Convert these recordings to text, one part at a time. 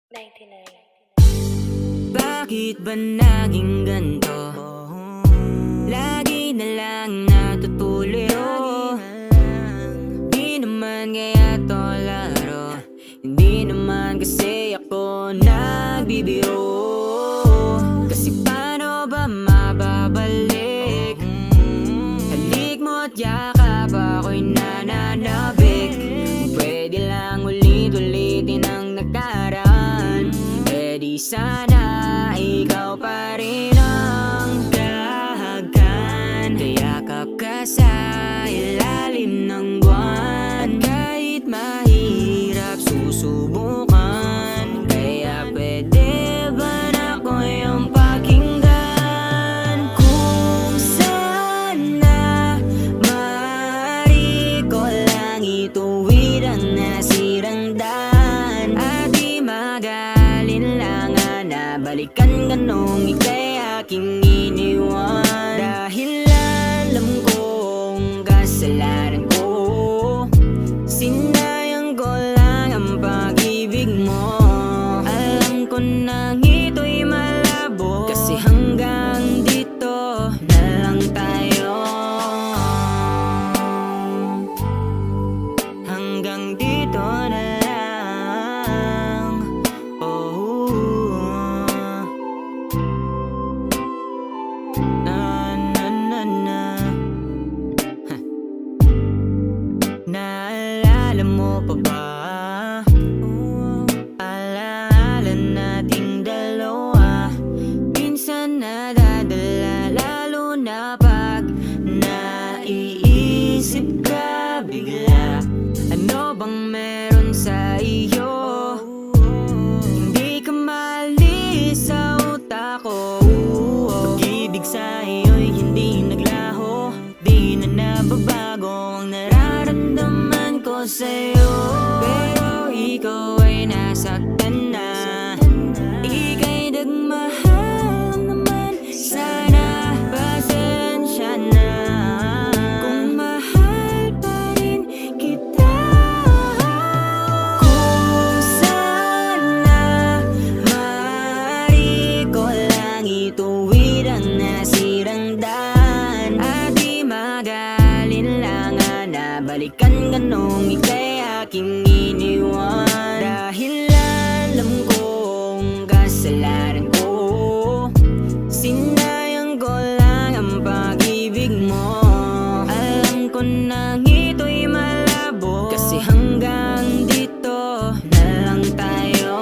99. Bakit ba naging ganito? Lagi na lang natutuloy Di naman kaya to laro, hindi naman kasi ako nagbibiro. Kasi paano ba mababalik? Halik mo't yakap ako'y nananabik. Pwede lang ulit-ulitin ang nakaraan. Di sana ikaw pa rin ang dahagan. Kayakap ka sa ilalim ng buwan. At kahit mahirap susubukan, kaya pwede ba na ko yung pakinggan? Kung sana maaari ko lang ituwid ang nasirang daan. At di balikan ganong ika'y aking iniwan. Dahil alam kong kasalanan ko, sinayang ko lang ang pag-ibig mo. Alam ko nang ito'y malabo, kasi hanggang dito na lang tayo. Hanggang dito na lang. Naalala mo pa ba? Alaala nating dalawa. Minsan nadadala, lalo na pag naiisip ka bigla. Ano bang meron sa iyo? Hindi ka maalis sa utak ko. Pag-ibig sa iyo'y hindi naglaho, di na nababago ang nararamdaman ko sa'yo. Pero ikaw ay nasaktan na, ika'y nagmahal naman. Sana pasensya na kung mahal pa rin kita. Kung sana maaari ko lang ituwid ang nasirang daan. At di mag-alinlangan na balikan ganong ika'y aking iniwan. Dahil alam kong kasalanan ko, sinayang ko lang ang pag-ibig mo. Alam ko nang ito'y malabo, kasi hanggang dito na lang tayo.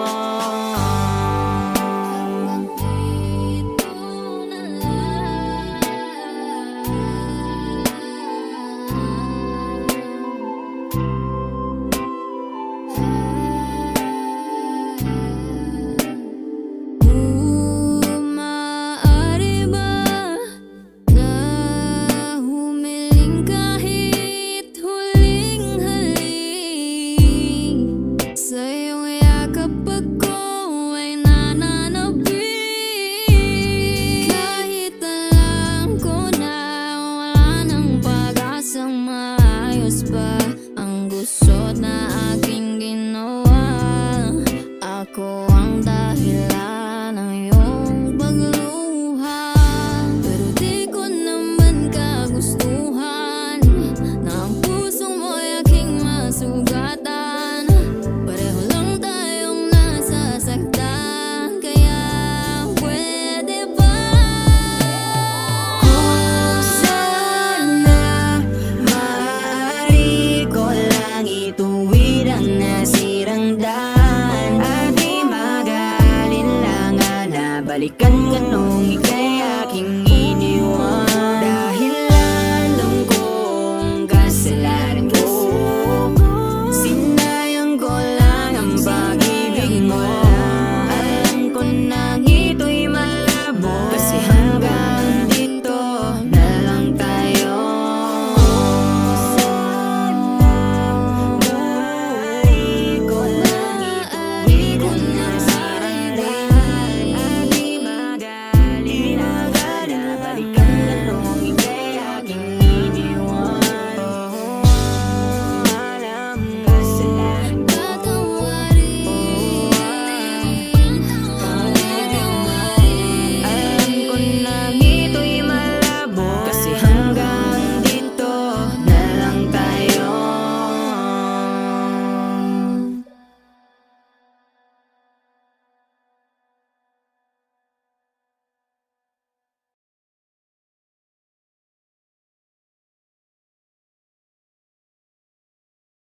Ang gusto na aking ginawa, ako ang dahilan ng iyong pagluha. Pero di ko naman kagustuhan na ang puso mo'y aking masugatan. Pareho lang tayong nasasaktan, kaya pwede ba? Kung sana maaari ko lang ituwid ang nasirang daan. At di mag-alinlangan na balikan